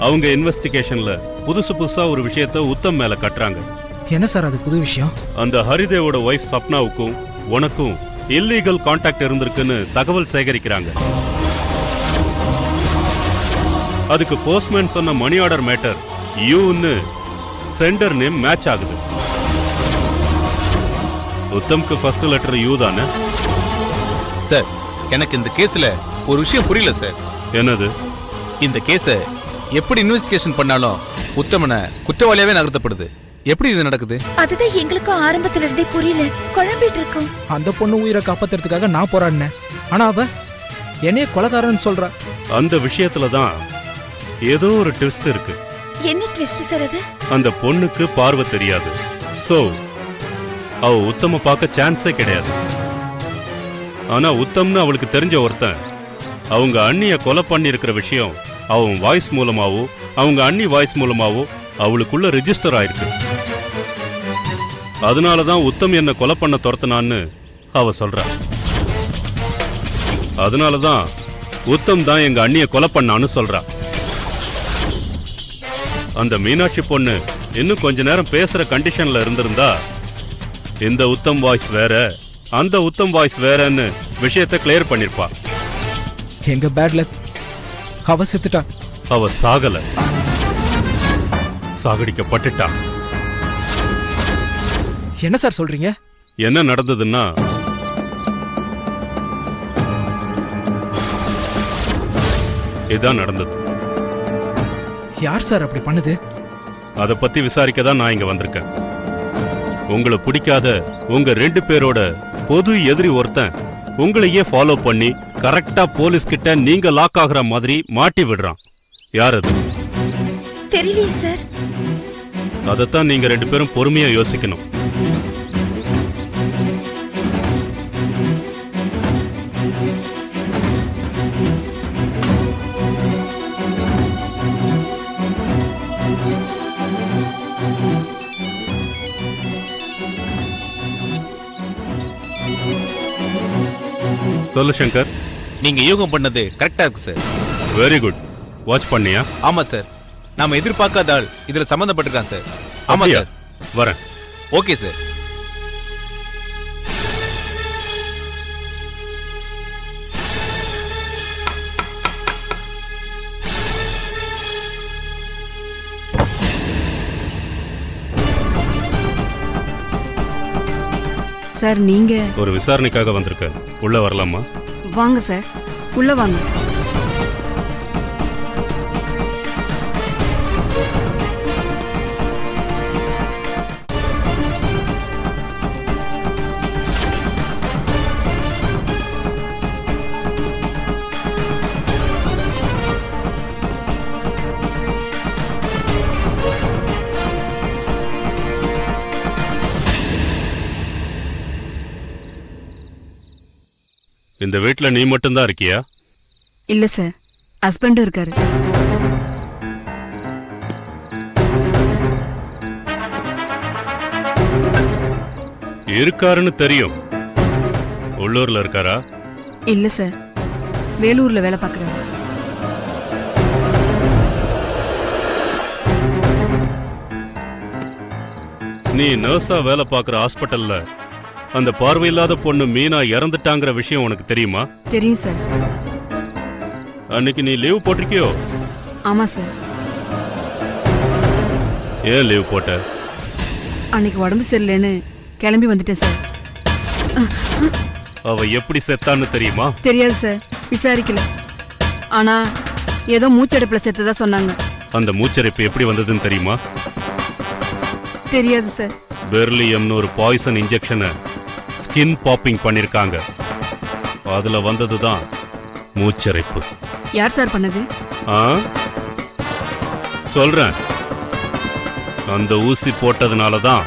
அவங்க இன்வெஸ்டிகேஷன்ல புதுசா ஒரு விஷயத்த உத்தம் மேல கட்டுறாங்க. என்ன சார் அது புது விஷயம்? அந்த ஹரிதேவோட ஒய்ஃப் சப்னாவுக்கும் உனக்கும் இல்லீகல் கான்டாக்ட் இருந்திருக்குன்னு தகவல் சேகரிக்கிறாங்க. அதுக்கு போஸ்ட்மேன் சொன்ன மணி ஆர்டர் மேட்டர் யூன்னு சென்டர் நேம் மேட்ச் ஆகுது. உத்தம்க்கு ஃபர்ஸ்ட் லெட்டர் யூ தானே? சார், எனக்கு இந்த கேஸ்ல ஒரு விஷயம் புரியல சார். என்னது? இந்த கேஸ எப்படி இன்வெஸ்டிகேஷன் பண்ணாலும் உத்தமனை குற்றவாளியாவே நகர்த்தப்படுது. எப்படி இது நடக்குது? அதுதான் எங்களுக்கும் ஆரம்பத்துல இருந்தே புரியல, குழம்பிட்டு இருக்கோம். அந்த பொண்ணு உயிரை காப்பாத்துறதுக்காக நான் போராடினேன். ஆனா அவ என்னைய கொலைகாரன்னு சொல்றா. அந்த விஷயத்துல தான் ஏதோ ஒரு ட்விஸ்ட் இருக்கு. என்ன ட்விஸ்ட் சார் அது? அந்த பொண்ணுக்கு பார்வை தெரியாது. சோ அவ உத்தம பார்க்க சான்ஸே கிடையாது. ஆனா உத்தம்னு அவளுக்கு தெரிஞ்ச ஒருத்தன் அவங்க அண்ணிய கொலை பண்ணி இருக்கிற விஷயம் அவன் வாய்ஸ் மூலமாவோ அவங்க அண்ணி வாய்ஸ் மூலமாவோ அவளுக்குள்ள ரெஜிஸ்டர் ஆயிருக்கு. அதனாலதான் உத்தம் என்ன கொலை பண்ண துரத்துனான்னு அவ சொல்றா. அதனாலதான் உத்தம் தான் எங்க அண்ணிய கொலை பண்ணான்னு சொல்றா. அந்த மீனாட்சி பொண்ணு இன்னும் கொஞ்ச நேரம் பேசுற கண்டிஷன்ல இருந்திருந்தா இந்த உத்தம் வாய்ஸ் வேற அந்த உத்தம் வாய்ஸ் வேறன்னு விஷயத்தை கிளியர் பண்ணிருப்பா. எங்க பேட்ல அவ செத்துட்டா. அவ சாகல, சாகடிக்கப்பட்டுட்டா. என்ன சார் சொல்றீங்க? என்ன நடந்ததுன்னா, இதான் நடந்தது. யார் சார் அப்படி பண்ணுது? அதை பத்தி விசாரிக்க தான் நான் இங்க வந்திருக்கேன். உங்களை பிடிக்காத உங்க 2 பேரோட பொது எதிரி ஒருத்தன் உங்களையே ஃபாலோ பண்ணி கரெக்டா போலீஸ் கிட்ட நீங்க லாக் ஆகுற மாதிரி மாட்டி விடுறான். யார் அது? தெரியலையே சார். அதைத்தான் நீங்க 2 பேரும் பொறுமையா யோசிக்கணும். சொல்லு சங்கர். நீங்க யூகம் பண்ணது கரெக்டா இருக்கு சார். Very good. வாட்ச் பண்ணியா? ஆமா சார். நாம எதிர்பார்க்காத ஆள் இதுல சம்பந்தப்பட்டிருக்கான் சார். ஆமா சார். வரேன். Okay sir. சார், நீங்க ஒரு விசாரணைக்காக வந்திருக்க. உள்ள வரலாமா? வாங்க சார், உள்ள வாங்க. இந்த வீட்ல நீ மட்டும்தான் இருக்கியா? இல்ல சார், ஹஸ்பண்டும் இருக்காரு. இருக்காருன்னு தெரியும். உள்ளூர்ல இருக்காரா? இல்ல சார், வேலூர்ல வேலை பார்க்கறாரு. நீ நர்ஸா வேலை பார்க்குற ஹாஸ்பிட்டல்ல அந்த பார்வையில்லாத பொண்ணு மீனா இறந்துட்டாங்கிற விஷயம் உனக்கு தெரியுமா? தெரியும் சார். அன்னைக்கு நீ லீவ் போட்டிருக்கியோ? ஆமா சார். ஏன் லீவ் போட்ட? அன்னைக்கு உடம்பு சரியில்லைன்னு கிளம்பி வந்துட்டேன் சார். அவ எப்படி செத்தான்னு தெரியுமா? தெரியாது சார், விசாரிக்கல. ஆனா ஏதோ மூச்சடைப்புல செத்ததா சொன்னாங்க. அந்த மூச்சரிப்பு எப்படி வந்ததுன்னு தெரியுமா? தெரியாது சார். பெர்லியம்னு ஒரு பாய்சன் இன்ஜெக்ஷனை ஸ்கின் பாப்பிங் பண்ணிருக்காங்க. அதுல வந்ததுதான் மூச்சரிப்பு. யார் சார் பண்ணது? சொல்றேன். அந்த ஊசி போட்டதுனாலதான்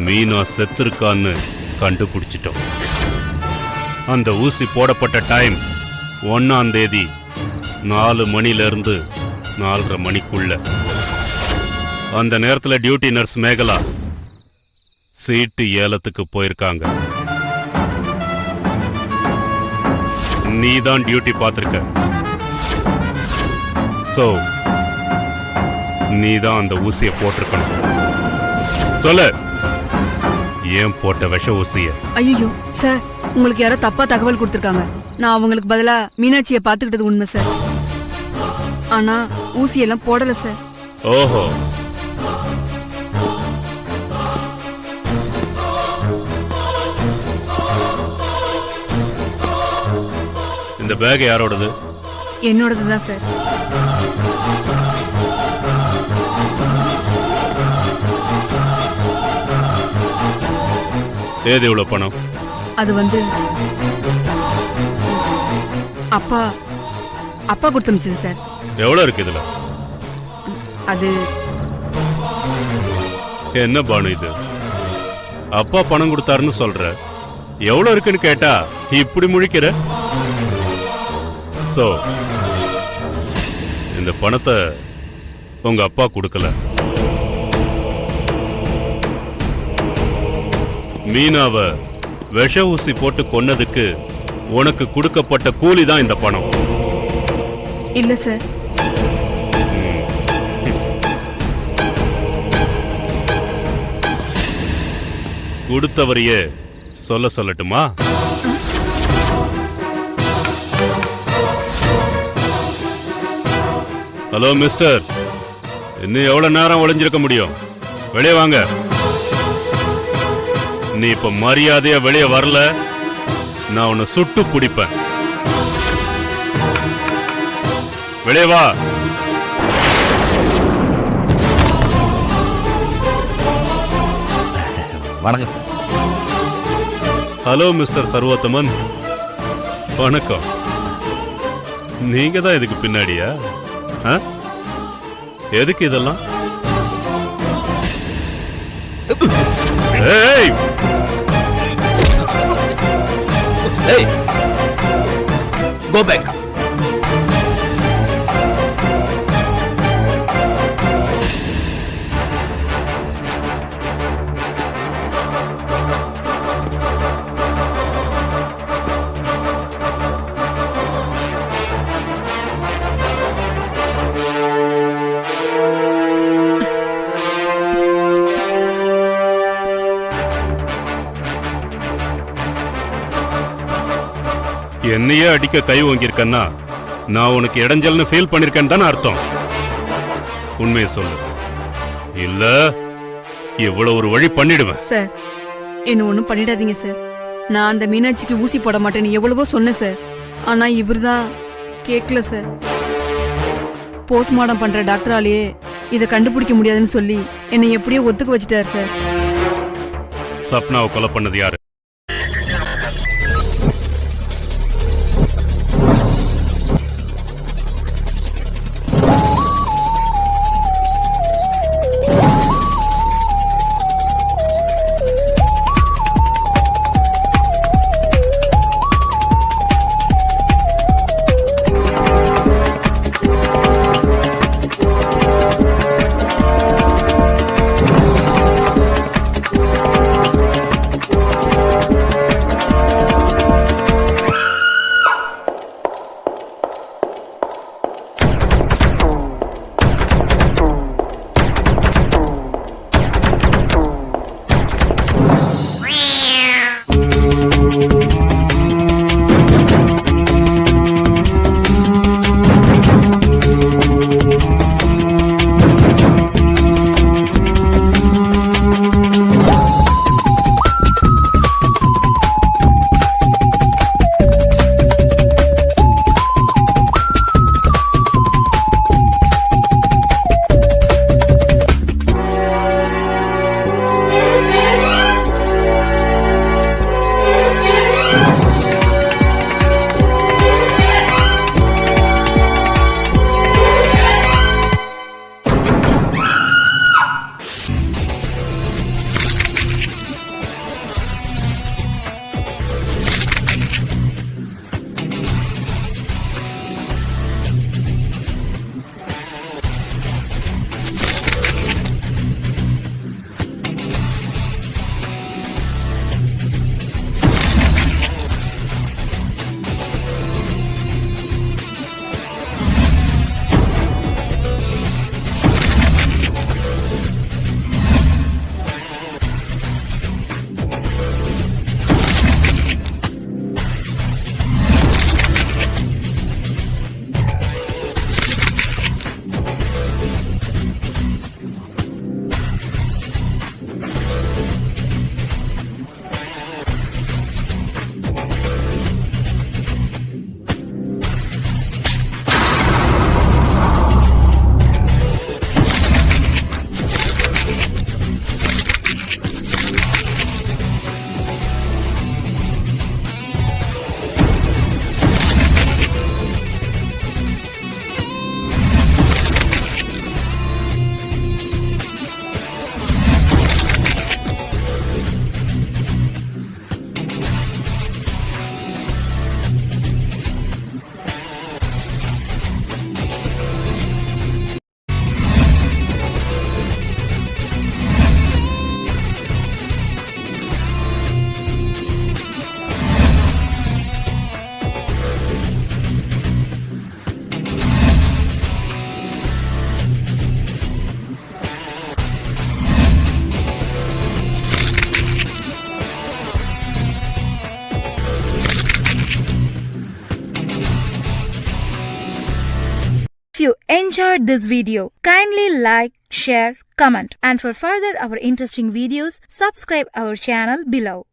மீனா செத்துருக்கான்னு கண்டுபிடிச்சிட்டோம். அந்த ஊசி போடப்பட்ட டைம் 1ஆம் தேதி 4 மணிலிருந்து 4:30 மணிக்குள்ள. அந்த நேரத்துல டியூட்டி நர்ஸ் மேகலா சீட்டு ஏலத்துக்கு போயிருக்காங்க. நீதான் டியூட்டி பார்த்திருக்க. சோ நீ தான் அந்த ஊசியை போட்டிருக்கணும். சொல்லு, ஏன் போட்ட விஷ ஊசிய? ஐயோ சார், உங்களுக்கு யாரோ தப்பா தகவல் கொடுத்துருக்காங்க. நான் அவங்களுக்கு பதிலா மீனாட்சியை பார்த்துக்கிட்டது உண்மை சார். ஆனா ஊசியெல்லாம் போடல சார். ஓஹோ, இந்த பேக் யாரோடது? என்னோடது தான் சார். ஏது இவ்வளவு பணம்? அது வந்து அப்பா அப்பா கொடுத்துருந்துச்சு சார். எவ்வளவு இருக்கு இதுல? அது என்ன பானு இது? அப்பா பணம் கொடுத்தாருன்னு சொல்ற, எவ்வளவு இருக்குன்னு கேட்டா இப்படி முழிக்கிற. சோ இந்த பணத்தை உங்க அப்பா கொடுக்கல. மீனாவை விஷ ஊசி போட்டு கொன்னதுக்கு உனக்கு கொடுக்கப்பட்ட கூலி தான் இந்த பணம். இல்ல சார். கொடுத்தவரையே சொல்லட்டுமா? ஹலோ மிஸ்டர், இன்னும் எவ்வளவு நேரம் ஒளிஞ்சிருக்க முடியும்? வெளியே வாங்க. நீ இப்ப மரியாதையா வெளியே வரல, நான் உன்னை சுட்டு பிடிப்பேன். வெளியே வா. வணக்கம் சார். ஹலோ மிஸ்டர் சர்வோத்தமன், வணக்கம். நீங்க தான் இதுக்கு பின்னாடியா? ஆ? எதுக்கு இதெல்லாம்? ஏய்! Hey! Go back! என்னையே அடிக்க கை வாங்கியிருக்கன்னா நான் உனக்கு இடைஞ்சல்னு ஃபீல் பண்ணிருக்கேன்னு தானே அர்த்தம். உண்மையை சொல்லு, இல்ல இவ்வளவு ஒரு வழி பண்ணிடுவேன். சார், என்ன ஒண்ணும் பண்ணிடாதீங்க சார். நான் அந்த மீனாட்சிக்கு ஊசி போட மாட்டேன்னு எவ்வளவோ சொன்னேன் சார். ஆனா இவர்தான் கேட்கல சார். போஸ்ட்மார்ட்டம் பண்ற டாக்டராலேயே இதை கண்டுபிடிக்க முடியாதுன்னு சொல்லி என்னை எப்படியோ ஒத்துக்க வச்சுட்டார் சார். சப்னாவை கொலை பண்ணது யாரு? you enjoyed this video, kindly like, share, comment, and for further our interesting videos, subscribe our channel below.